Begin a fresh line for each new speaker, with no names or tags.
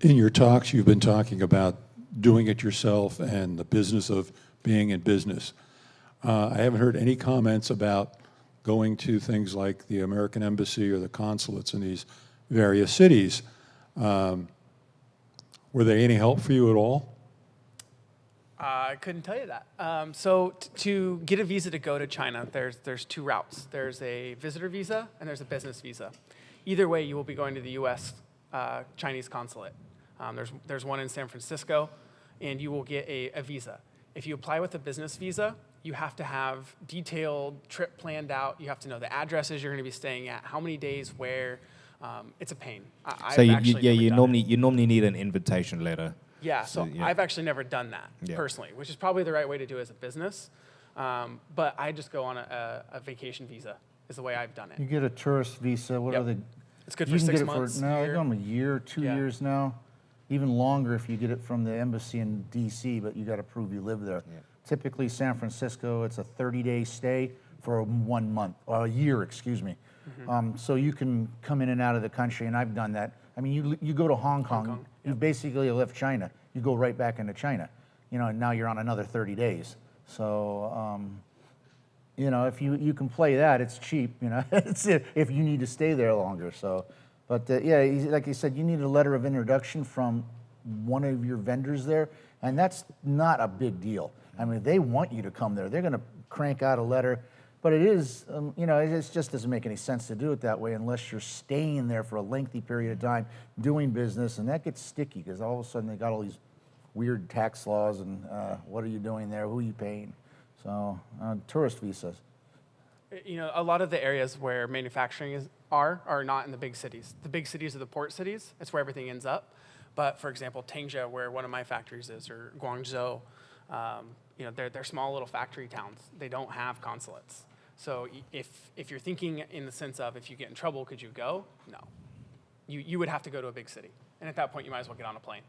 In your talks, you've been talking about doing it yourself and the business of being in business. I haven't heard any comments about going to things like the American Embassy or the consulates in these various cities. Were they any help for you at all?
I couldn't tell you that. So to get a visa to go to China, there's two routes. There's a visitor visa and there's a business visa. Either way, you will be going to the U.S. Chinese consulate. There's one in San Francisco, and you will get a visa. If you apply with a business visa, you have to have detailed trip planned out. You have to know the addresses you're going to be staying at, how many days, where. It's a pain.
So you normally need an invitation letter.
Yeah, so
yeah.
I've actually never done that personally, which is probably the right way to do it as a business. But I just go on a vacation visa is the way I've done it.
You get a tourist visa. What
Yep.
are they?
It's good
You
for
can
6
get it
months.
for, no, they
year.
go them a year, 2
Yeah.
years now. Even longer if you get it from the embassy in D.C., but you got to prove you live there.
Yeah.
Typically, San Francisco, it's a 30-day stay for 1 month, or a year, excuse me. So you can come in and out of the country, and I've done that. I mean, you go to Hong Kong, you basically left China. You go right back into China. You know, and now you're on another 30 days. So, you know, if you can play that, it's cheap. You know, it's if you need to stay there longer. So, but yeah, like you said, you need a letter of introduction from one of your vendors there, and that's not a big deal. I mean, they want you to come there. They're going to crank out a letter, but it is, you know, it just doesn't make any sense to do it that way unless you're staying there for a lengthy period of time doing business, and that gets sticky because all of a sudden they got all these weird tax laws and what are you doing there? Who are you paying? So tourist visas.
You know, a lot of the areas where manufacturing are not in the big cities. The big cities are the port cities. That's where everything ends up. But for example, Tangzhou, where one of my factories is, or Guangzhou, you know, they're small little factory towns. They don't have consulates. So if you're thinking in the sense of if you get in trouble, could you go? No. You would have to go to a big city. And at that point, you might as well get on a plane.